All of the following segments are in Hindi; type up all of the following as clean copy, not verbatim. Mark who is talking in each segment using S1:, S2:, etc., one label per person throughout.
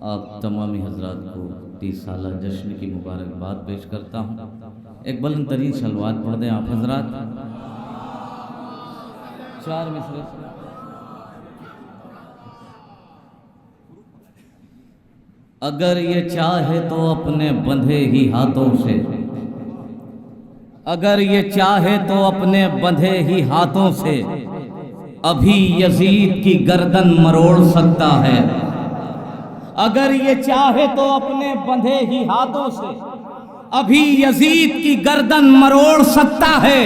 S1: आप तमामी हजरात को 30 साल जश्न की मुबारकबाद पेश करता हूँ। एक बुलंद तरीन सलवात पढ़ दें आप हजरात। 4 मिसरे। अगर ये चाहे तो अपने बंधे ही हाथों से, अगर ये चाहे तो अपने बंधे ही हाथों से अभी यजीद की गर्दन मरोड़ सकता है। अगर ये चाहे तो अपने बंधे ही हाथों से अभी यजीद की गर्दन मरोड़ सकता है।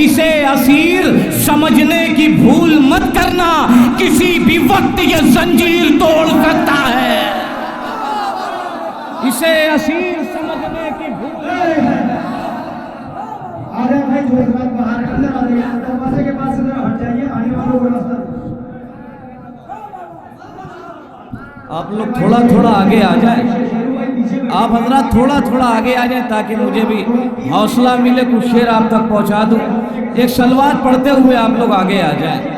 S1: इसे असीर समझने की भूल मत करना, किसी भी वक्त ये जंजीर तोड़ सकता है। इसे असीर समझने की भूल
S2: अरे भाई जो बात बाहर अंदर आ रही है, दरवाजे के पास से जरा हट जाइए, आने वालों को रास्ता।
S1: आप लोग थोड़ा थोड़ा आगे आ जाए। आप हजरात थोड़ा थोड़ा आगे आ जाए ताकि मुझे भी हौसला मिले, कुछ शेर आप तक पहुंचा दूं। एक सलवात पढ़ते हुए आप लोग आगे आ जाए।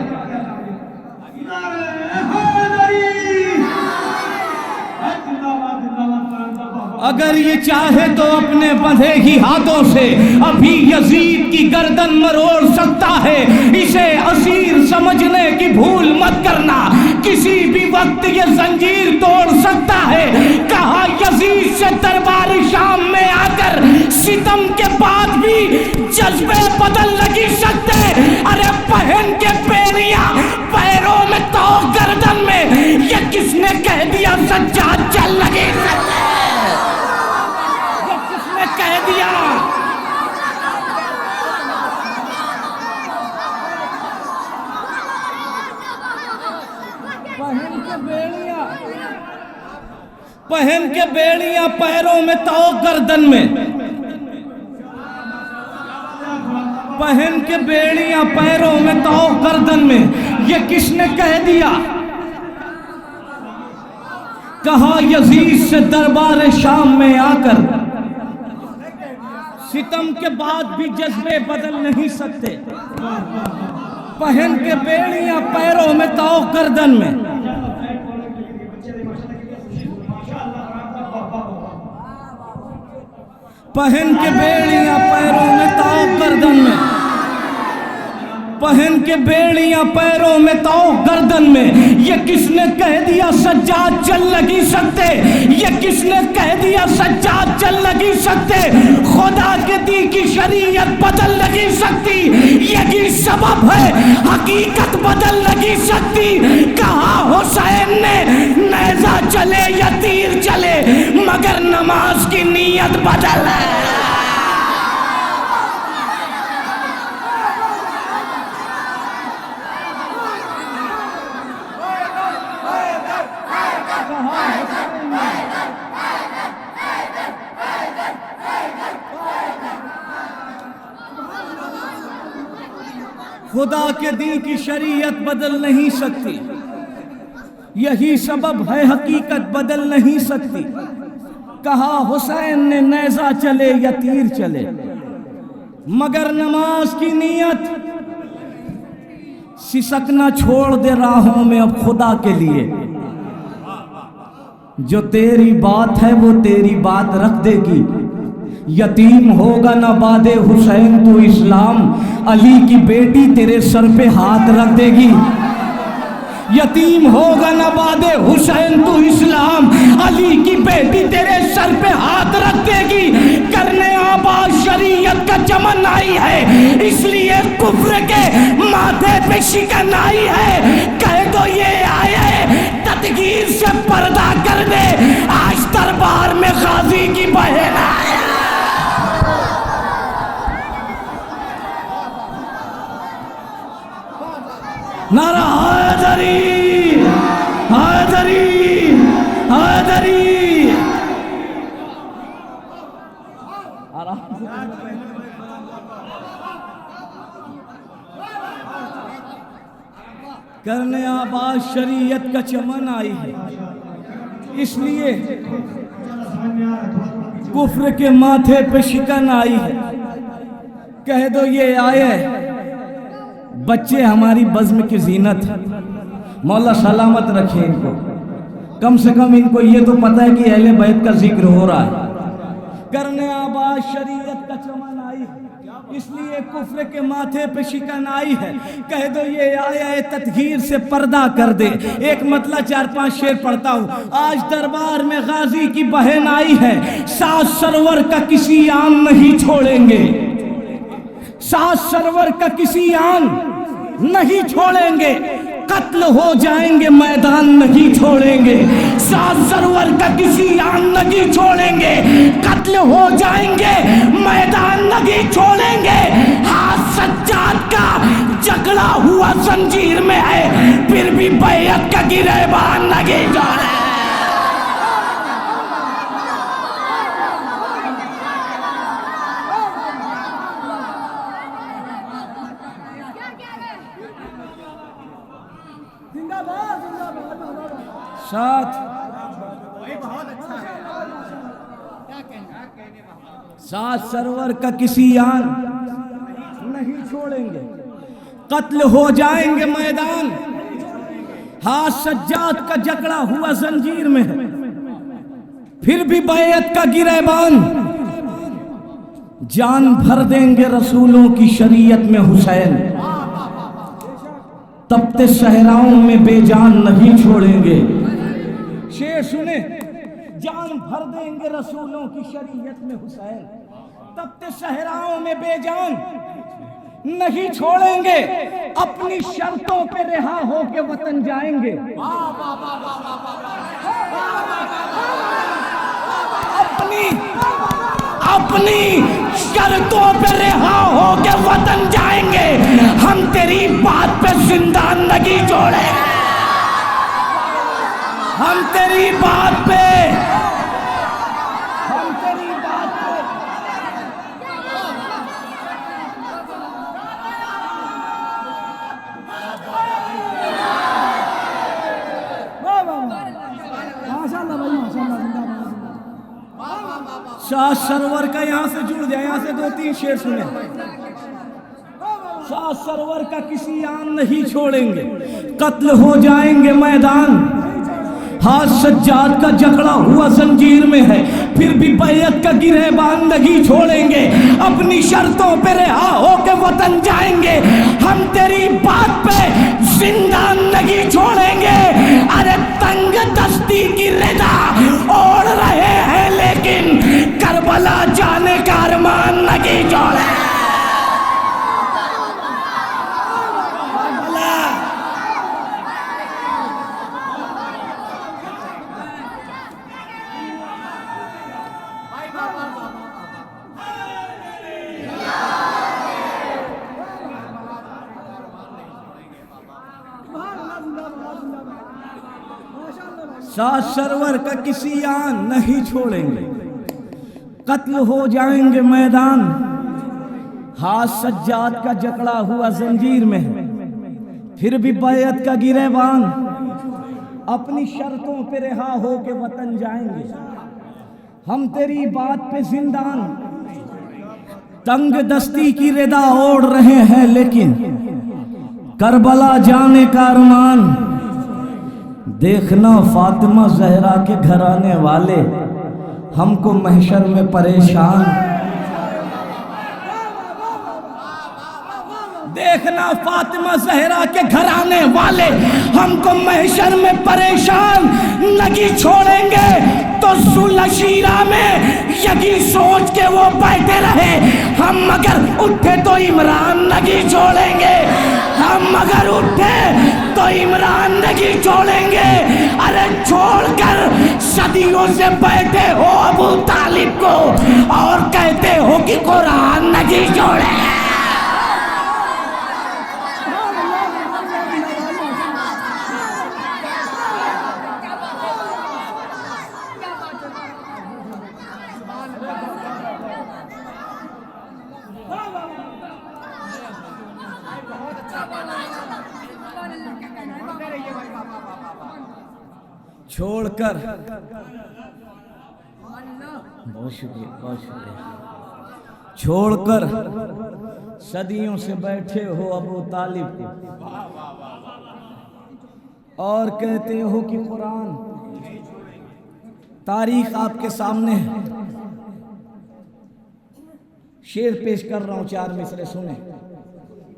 S1: अगर ये चाहे तो अपने बंधे ही हाथों से अभी यजीद की गर्दन मरोड़ सकता है। इसे असीर समझने की भूल मत करना, किसी भी वक्त ये जंजीर तोड़ सकता है। कहा यजीद से दरबार शाम में आकर सितम के बाद भी जज्बे बदल नहीं सकते। अरे पहन के बेड़ियां पैरों में तो गर्दन में, ये किसने कह दिया सज्जाद चल लगे सकते, कह दिया। पहन के बेड़ियां पैरों में तो गर्दन में, पहन के बेड़ियां पैरों में तो गर्दन में, ये किसने कह दिया। कहा यजीद से दरबार शाम में आकर सितम के बाद भी जज्बे बदल नहीं सकते। पहन के बेड़ियां पैरों में तो गर्दन में, पहन के बेड़ियां पैरों में तो गर्दन में, पहन के बेड़ियां पैरों में तो गर्दन में, ये किसने कह दिया सज्जाद चल नहीं सकते। ये किसने कह दिया सज्जाद चल नहीं सकते। खुदा के दी की शरीयत बदल नहीं सकती, यही सबब है हकीकत बदल नहीं सकती। कहा हुसैन ने नेज़ा चले या तीर चले मगर नमाज की नीयत बदल है। खुदा के दी की शरीयत बदल नहीं सकती, यही सबब है हकीकत बदल नहीं सकती। कहा हुसैन ने नेज़ा चले या तीर चले मगर नमाज की नीयत, सिसकना छोड़ दे राहों में अब खुदा के लिए। जो तेरी बात है वो तेरी बात रख देगी। यतीम होगा ना बादे हुसैन तू इस्लाम, अली की बेटी तेरे सर पे हाथ रख देगी। यतीम होगा ना बादे हुसैन तू इस्लाम, अली की बेटी तेरे सर पे हाथ रख देगी। करने आबाद शरीयत का चमन आई है, इसलिए कुफ्र के माथे पे शिकन आई है। कह दो ये आए तदगीर से पर्दा कर दे, आज दरबार में गाजी की बहन आए। नारा हैदरी हैदरी हैदरी। करने आबाद शरीयत का चमन आई है, इसलिए कुफ्र के माथे पे शिकन आई है। कह दो ये आए बच्चे हमारी बज़्म की जीनत, मौला सलामत रखे इनको। कम से कम इनको ये तो पता है कि अहले बैत का जिक्र हो रहा है। करने आबाद शरीयत का चमन आई है, इसलिए कुफ्र के माथे पे शिकन आई है। कह दो ये आया तत्हीर से पर्दा कर दे। एक मतलब 4-5 शेर पढ़ता हूँ। आज दरबार में गाजी की बहन आई है, सास सरवर का किसी आन नहीं छोड़ेंगे, सास सरवर का किसी आन नहीं छोड़ेंगे, कत्ल हो जाएंगे मैदान नहीं छोड़ेंगे। सास सरवर का किसी आन नहीं छोड़ेंगे, कत्ल हो जाएंगे मैदान नहीं छोड़ेंगे। हाथ सज्जाद का जकड़ा हुआ जंजीर में है, फिर भी बैयत का गिरेबान नहीं छोड़े। साथ साथ सरवर का किसी आन नहीं छोड़ेंगे, कत्ल हो जाएंगे मैदान। हाथ सज्जाद का जकड़ा हुआ जंजीर में है, फिर भी बैयत का गिरेबान। जान भर देंगे रसूलों की शरीयत में हुसैन, तपते सहराओं में बेजान नहीं छोड़ेंगे। शेर सुने, जान भर देंगे रसूलों की शरीयत में हुसैन, तपते सहराओं में बेजान नहीं छोड़ेंगे। अपनी शर्तों पे रिहा होके वतन जाएंगे, अपनी शर्तों पे रिहा होके वतन जाएंगे। हम तेरी बात पे जिंदान नहीं छोड़े, हम तेरी बात पे, हम तेरी बात पे। माशाअल्लाह भाई माशाअल्लाह, जिंदाबाद। शाह सरवर का यहाँ से जुड़ जाए, यहाँ से 2-3 शेर सुने। शाह सरवर का किसी आन नहीं छोड़ेंगे, कत्ल हो जाएंगे मैदान। हाथ सज्जाद का जकड़ा हुआ जंजीर में है, फिर भी बैयत का गिरेबान नहीं छोड़ेंगे। अपनी शर्तों पे रिहा होके वतन जाएंगे। हम तेरी बात पे जिंदान नहीं छोड़ेंगे। अरे तंग दस्ती की रिदा ओढ़ रहे हैं, लेकिन करबला जाने का अरमान नहीं छोड़े। शाह सरवर का किसी आन नहीं छोड़ेंगे, कत्ल हो जाएंगे मैदान। हाथ सज्जाद का जकड़ा हुआ जंजीर में है, फिर भी बैयत का गिरेबान। अपनी शर्तों पे रिहा होके वतन जाएंगे। हम तेरी बात पे जिंदान। तंग दस्ती की रिदा ओढ़ रहे हैं, लेकिन करबला जाने का अरमान। देखना फातिमा जहरा के घर आने वाले हमको महशर में परेशान। देखना फातिमा जहरा के घर आने वाले हमको महशर में परेशान नहीं छोड़ेंगे। तो सुलशीरा में यही सोच के वो बैठे रहे, हम अगर उठे तो इमरान नहीं छोड़ेंगे, हम अगर उठे तो इमरान नहीं छोड़ेंगे। अरे छोड़कर सदियों से बैठे हो अबू तालिब को और कहते हो कि कुरान नहीं छोड़े। छोड़कर, बहुत शुक्रिया, बहुत शुक्रिया। छोड़कर सदियों से बैठे हो अबू तालिब को और कहते हो कि कुरान तारीख आपके सामने है। शेर पेश कर रहा हूं, 4 मिसरे सुने।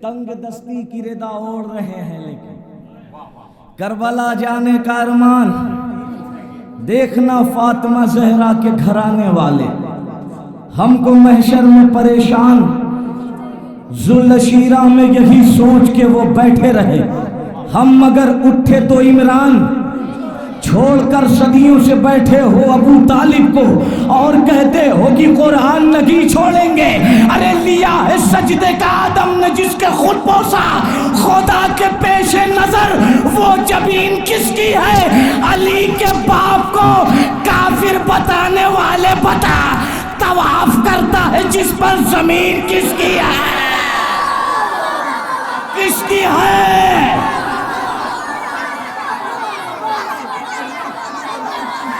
S1: तंग दस्ती की रिदा ओढ़ रहे हैं लेकिन करबला जाने का अरमान, देखना फातिमा जहरा के घराने वाले हमको महशर में परेशान, जुल्लशीरा में यही सोच के वो बैठे रहे, हम मगर उठे तो इमरान, छोड़कर सदियों से बैठे हो अबू तालिब को और कहते हो कि कुरान नहीं छोड़ेंगे। अरे लिया है सजदे का आदम ने जिसके खुद पोसा, खुदा के पेशे नजर वो जमीन किसकी है? अली के बाप को काफिर बताने वाले बता, तवाफ करता है जिस पर जमीन किसकी है? किसकी है?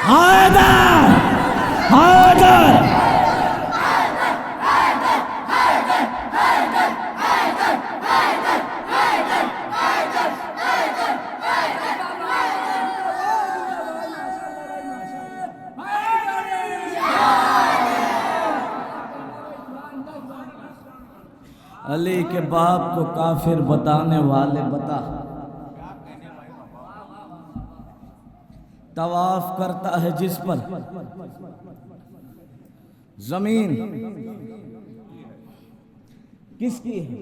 S1: हैदर, हैदर। अली के बाप को काफिर बताने वाले बता, तवाफ करता है जिस पर जमीन किसकी है?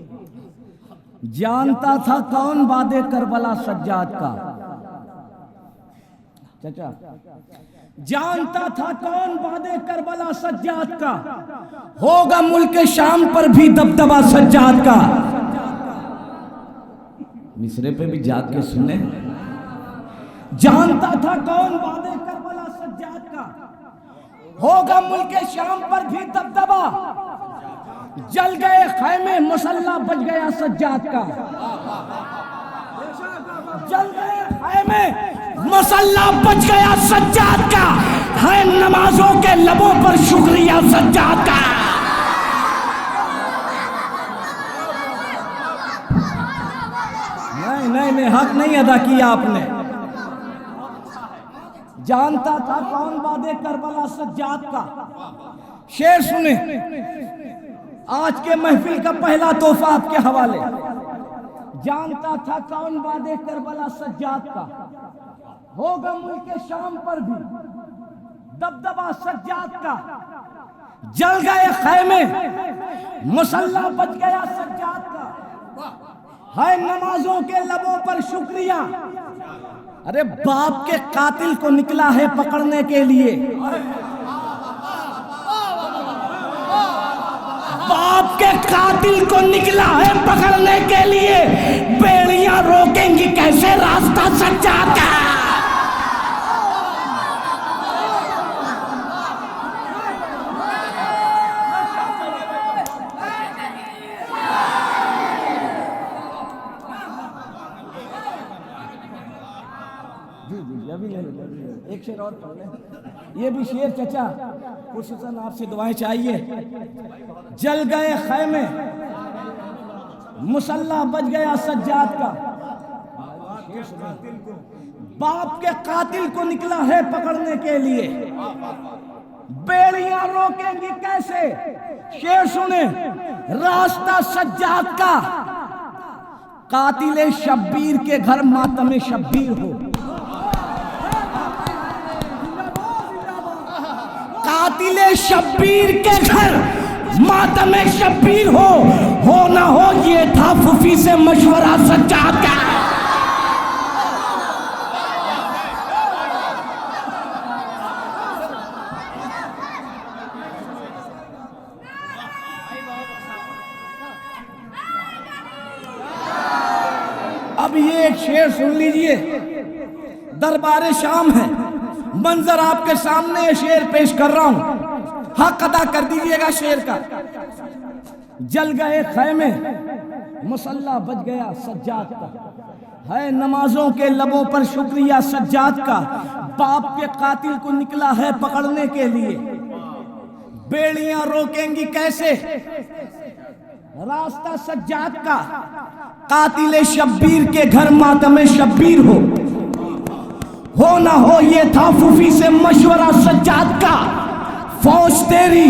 S1: जानता था कौन वादे करबला सज्जाद का? चाचा, जानता था कौन वादे करबला सज्जाद का? होगा मुल्क शाम पर भी दबदबा सज्जाद का। मिसरे पे भी जाग के सुने। जानता था कौन वादे करबला सज्जाद का, होगा मुल्क शाम पर भी दबदबा, जल गए खैमे मुसल्ला बच गया सज्जाद का, जल गए खैमे मुसल्ला बच गया सज्जाद का, है नमाजों के लबों पर शुक्रिया सज्जाद का। नहीं, हक नहीं अदा किया आपने। जानता था कौन वादे करबला सज्जाद का। शेर सुने, आज के महफिल का पहला तोहफा आपके हवाले। जानता था कौन वादे करबला सज्जाद का, होगा मुल्क शाम पर भी दबदबा सज्जाद का, जल गए खैमे मुसल्ला बच गया सज्जाद का, है नमाजों के लबों पर शुक्रिया। अरे बाप के कातिल को निकला है पकड़ने के लिए, बाप के कातिल को निकला है पकड़ने के लिए, बेड़ियां रोकेंगी कैसे रास्ता सज्जाद का? एक शेर और पढ़ लें, ये भी शेर चचा खुसूसन आपसे दुआएं चाहिए। जल गए खैमे मुसल्ला बच गया सज्जाद का, बाप के कातिल को निकला है पकड़ने के लिए, बेड़ियां रोकेंगी कैसे? शेर सुने, रास्ता सज्जाद का, कातिले शब्बीर के घर मातमे शब्बीर हो, कातिले शब्बीर के घर मातमे शब्बीर हो ना हो, ये था फूफी से मशवरा सज्जाद का। अब ये एक शेर सुन लीजिए, दरबार शाम है, मंजर आपके सामने शेर पेश कर रहा हूं, हक अदा कर दीजिएगा शेर का। जल गए खैमे मुसल्ला बच गया सज्जाद का, है नमाजों के लबों पर शुक्रिया सज्जाद का, बाप के कातिल को निकला है पकड़ने के लिए, बेड़ियां रोकेंगी कैसे? रास्ता सज्जाद का, कातिले शब्बीर के घर मातमे शब्बीर हो ना हो ये था फूफी से मशवरा सज्जाद का। फौज तेरी,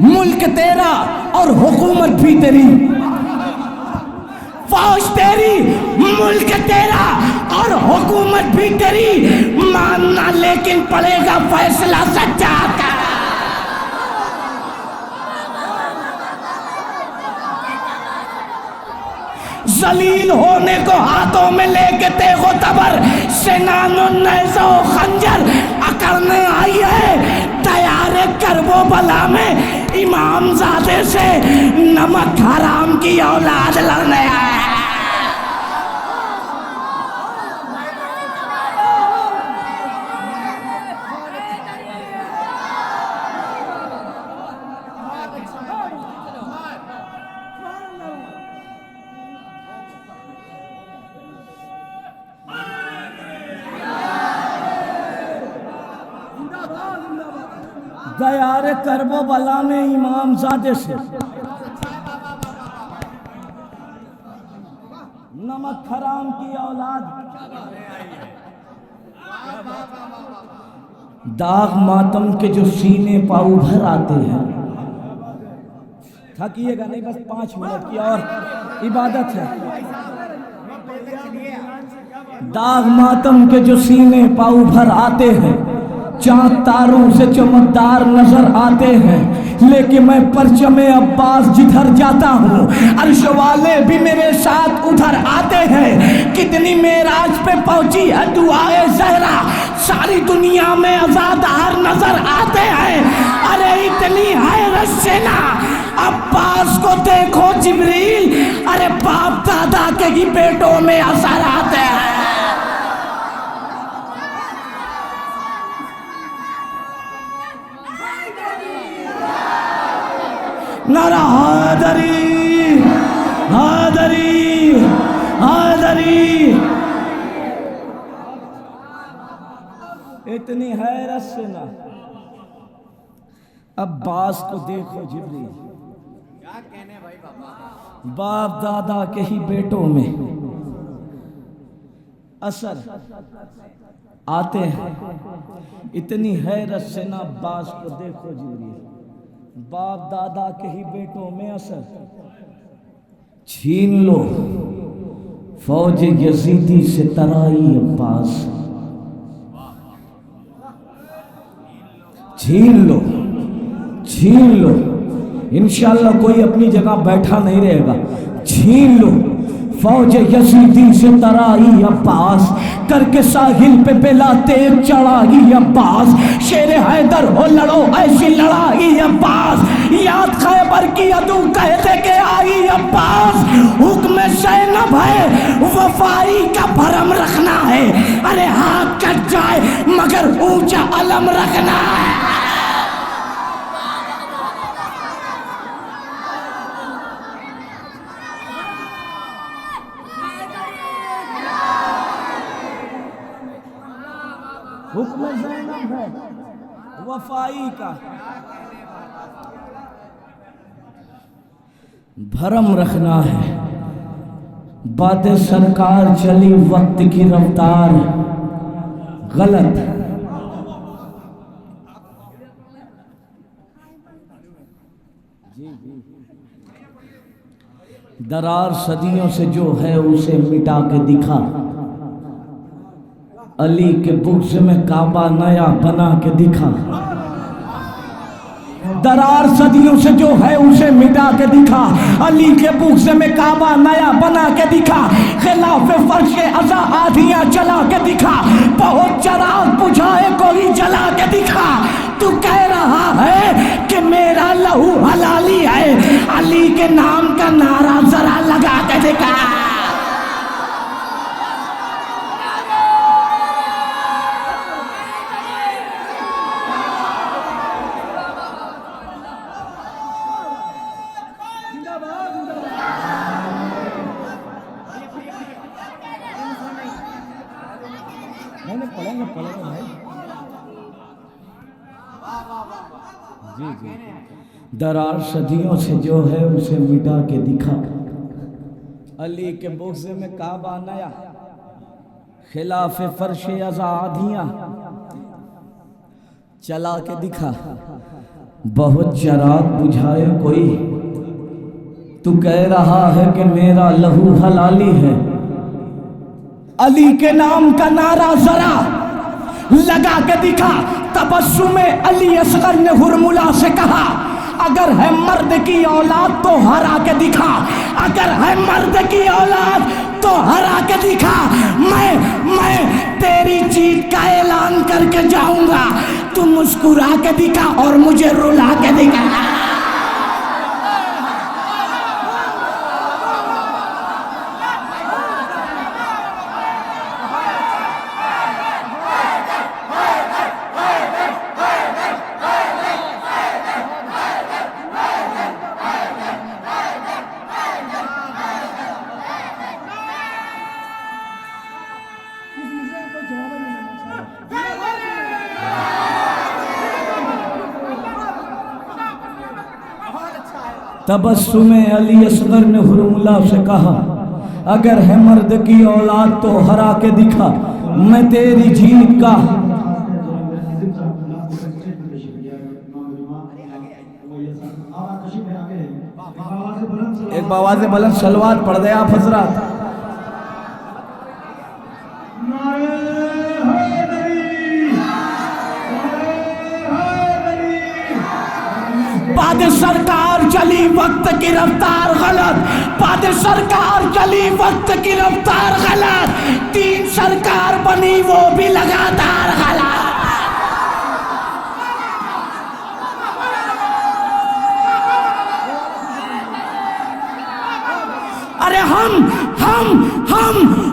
S1: मुल्क तेरा और हुकूमत भी तेरी। फौज तेरी, मुल्क तेरा और हुकूमत भी तेरी। मानना लेकिन पड़ेगा फैसला सज्जाद का। जलील होने को हाथों में लेके तेगो तबर, सेनानो नेज़ो खंजर अकड़ने आई है। तैयार करबो बला में इमामजादे से नमक हराम की औलाद लड़ने आया। दयारे करबो बला में इमामजादे से नमक हराम की औलाद। दाग मातम के जो सीने पाऊ भर आते हैं। थकिएगा नहीं, बस 5 मिनट की और इबादत है। दाग मातम के जो सीने पाऊ भर आते हैं, चांद तारों से चमकदार नजर आते हैं। लेकिन मैं परचमे अब्बास जिधर जाता हूँ, अर्श वाले भी मेरे साथ उधर आते हैं। कितनी मेराज पे पहुंची है दुआए ज़हरा, सारी दुनिया में अज़ादार नजर आते हैं। अरे इतनी हैरत से ना अब्बास को देखो जिब्रील, अरे बाप दादा के ही बेटों में असर आते हैं। नारा हैदरी, हैदरी, हैदरी। इतनी हैरत से ना अब्बास को देखो जिब्रील, क्या कहने भाई बाबा, बाप दादा के ही बेटों में असर आते हैं। इतनी हैरत से ना अब्बास को देखो जिब्रील, बाप दादा के ही बेटों में असर। छीन लो फौज यजीदी से तराई अब्बास, छीन लो, छीन लो। इंशाअल्लाह कोई अपनी जगह बैठा नहीं रहेगा। छीन लो फौज यजीदी से तराई अब्बास, करके साहिल पे बेला तेज चढ़ाई अब्बास। शेर हैदर हो लड़ो ऐसी लड़ाई अब्बास, याद खैबर की अदू कहते के आई अब्बास। हुक्म ज़ैनब है वफाई का भरम रखना है, अरे हाथ कट जाए मगर ऊंचा अलम रखना है। हुक्म ज़ैनब है वफाई का भरम रखना है। बातें सरकार चली वक्त की रफ्तार गलत। दरार सदियों से जो है उसे मिटा के दिखा, अली के बुग़्ज़ में काबा नया बना के दिखा। दरार सदियों से जो है उसे मिटा के दिखा, अली के बुग़्ज़ में काबा नया बना के दिखा। खिलाफ़े फर्श अज़ा आधियाँ चला के दिखा, बहुत चराग बुझाए कोई जला के दिखा। तू कह रहा है कि मेरा लहू हलाली है, अली के नाम का नारा जरा लगा के दिखा। पढ़ेंगे भाई जी जी। दरार सदियों से जो है उसे मिटा के दिखा, अली के बुग़्ज़ में काबा नया। खिलाफ फर्श आजादियां चला के दिखा, बहुत चराग बुझाए कोई, तू कह रहा है कि मेरा लहू हलाली है। अली के नाम का नारा जरा लगा के दिखा। तबस्सुम अली असगर ने हुरमुला से कहा, अगर है मर्द की औलाद तो हरा के दिखा, अगर है मर्द की औलाद तो हरा के दिखा। मैं तेरी जीत का ऐलान करके जाऊंगा, तू मुस्कुरा के दिखा और मुझे रुला के दिखा। तबस्सुम अली असगर ने हुरमुला से कहा, अगर है मर्द की औलाद तो हरा के दिखा। मैं तेरी जीत का एक आवाज़ बुलंद सलवात पढ़ दे आप हजरात। बाद सरकार चली वक्त की रफ्तार गलत, बाद सरकार चली वक्त की रफ्तार गलत, तीन सरकार बनी वो भी लगातार गलत। अरे हम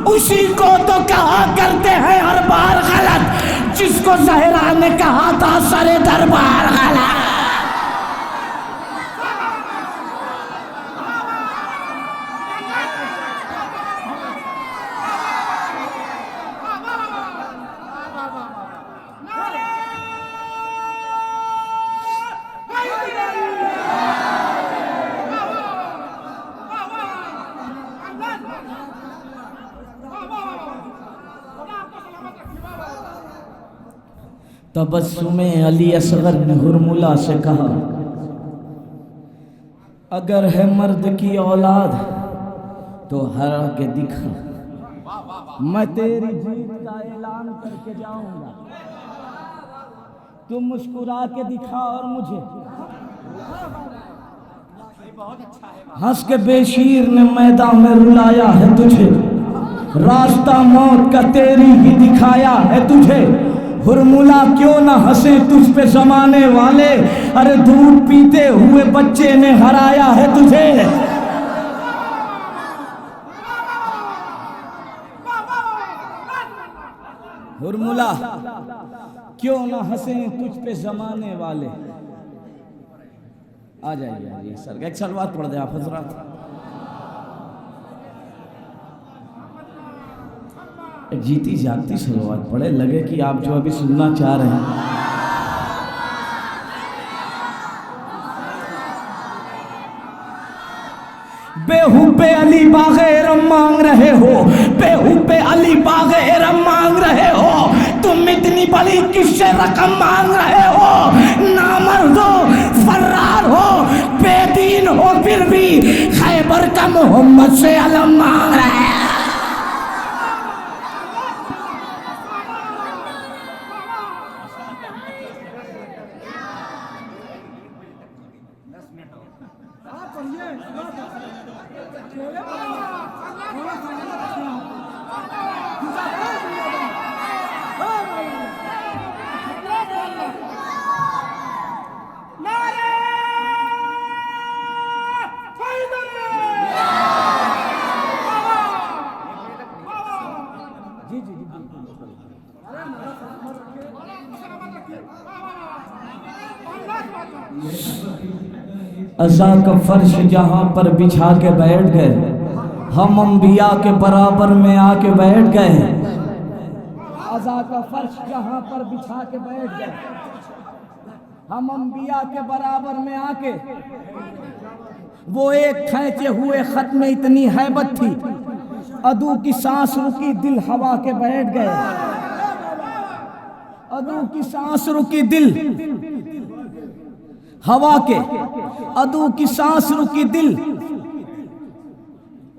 S1: उसी को तो कहा करते हैं हर बार गलत, जिसको ज़हरा ने कहा था सरे दरबार गलत। तबस्सुम अली असगर ने हुरमुला से कहा, अगर है मर्द की औलाद तो हरा के दिखा। मैं तेरी जीत का ऐलान करके जाऊंगा, तू मुस्कुरा के दिखा और मुझे। हंस के बेशीर ने मैदान में रुलाया है तुझे, रास्ता मौत का तेरी ही दिखाया है तुझे। हुरमुला क्यों ना हंसे तुझ पे जमाने वाले, अरे दूध पीते हुए बच्चे ने हराया है तुझे। हुरमुला क्यों ना हंसे तुझ पे जमाने वाले। आ जाइए सर, एक सलवात पढ़ दे आप हजरात। जीती जागती सलवात पढ़े, लगे कि आप जो अभी सुनना चाह रहे हैं। बेहुब्बे अली बागे इरम मांग रहे हो, बेहुब्बे अली बागे इरम मांग रहे हो, तुम इतनी बड़ी किससे रकम मांग रहे हो। नामर्द हो, फर्रार हो, बेदीन हो, फिर भी खैबर का मोहम्मद से अलम मांग रहे हैं। अज़ा का फर्श जहाँ पर बिछा के बैठ गए, हम अंबिया के बराबर में आके बैठ गए। अज़ा का फर्श जहाँ पर बिछा के बैठ गए, हम अंबिया के बराबर में आके। वो एक खींचे हुए खत में इतनी हैबत थी, अदू की सांस रुकी, दिल हवा के बैठ गए। अदू की सांस रुकी, दिल हवा के, अदू की सांस रुकी, दिल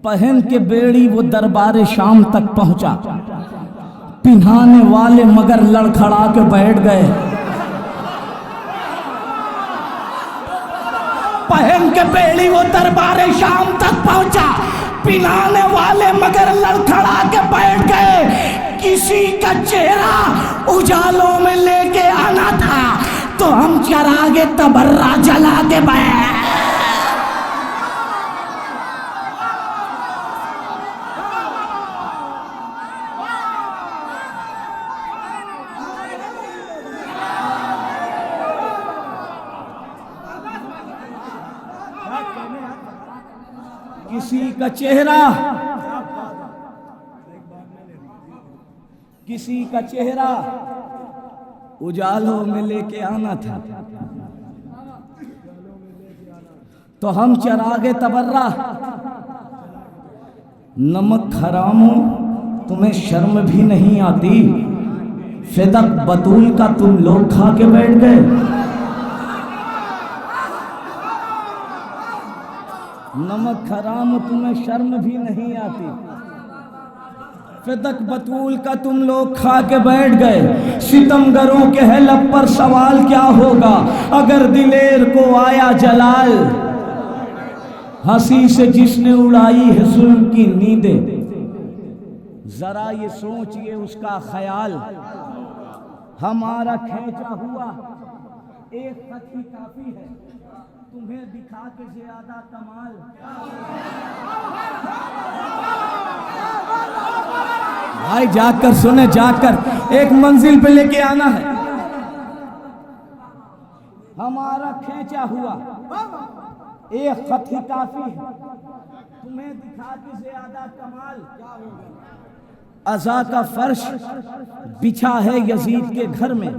S1: पहन के बेड़ी वो दरबारे शाम तक पहुंचा। पिन्हाने वाले मगर लड़खड़ा के बैठ गए। पहन के बेड़ी वो दरबारे शाम तक पहुंचा। पिन्हाने वाले मगर लड़खड़ा के बैठ गए। किसी का चेहरा उजालों में लेके आना था तो हम चरागे तबर्रा जला के बैठ। किसी का चेहरा, किसी का चेहरा उजालों में लेके आना था तो हम चरागे तबर्रा। नमक हरामो तुम्हें शर्म भी नहीं आती, फिदक बतूल का तुम लोग खा के बैठ गए। नमक हराम तुम्हें शर्म भी नहीं आती, फिदक बतूल का तुम लोग खा के बैठ गए। सितमगरों के है लब पर सवाल क्या होगा अगर दिलेर को आया जलाल। हंसी से जिसने उड़ाई है जुल्म की नींदें, जरा ये सोचिए उसका ख्याल। हमारा खींचा हुआ एक खत ही काफी है तुम्हें दिखा के ज्यादा कमाल। भाई जाकर सुने, जाकर एक मंजिल पे लेके आना है। हमारा खींचा हुआ एक खत ही काफी है तुम्हें दिखा के ज्यादा कमाल। अज़ा का फर्श बिछा है यजीद के घर में,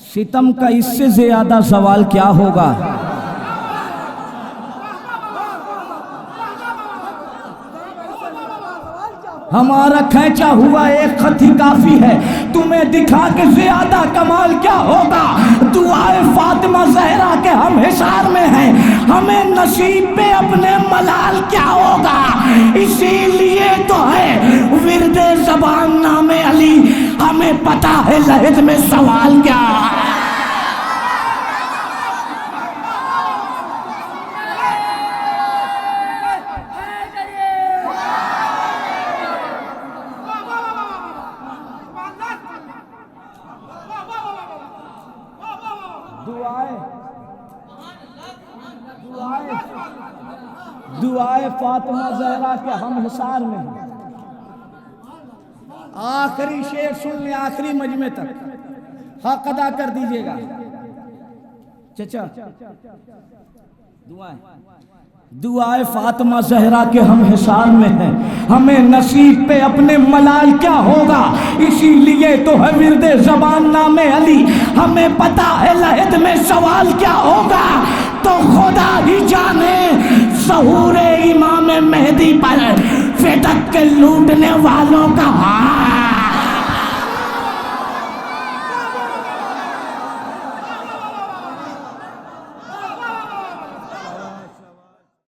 S1: सितम का इससे ज्यादा सवाल क्या होगा। हमारा खींचा हुआ एक खत ही काफी है तुम्हें दिखा के ज्यादा कमाल क्या होगा। दुआए फातिमा ज़हरा के हम हिसार में हैं, हमें नसीब पे अपने मलाल क्या होगा। इसीलिए तो है विरदे ज़बान नामे अली, हमें पता है लहद में सवाल क्या। दुआए फातिमा ज़हरा के हम हिसार में हैं। आखिरी शेर सुन ले, आखिरी मजमे तक हक अदा कर दीजिएगा। चचा दुआए फातिमा ज़हरा के हम हिसार में हैं, हमें नसीब पे अपने मलाल क्या होगा। इसीलिए तो है विरदे ज़बान नामे अली, हमें पता है लहद में सवाल क्या होगा। तो खुदा ही जाने ज़हूर इमाम मेहदी पर फिदक के लूटने वालों का हाल।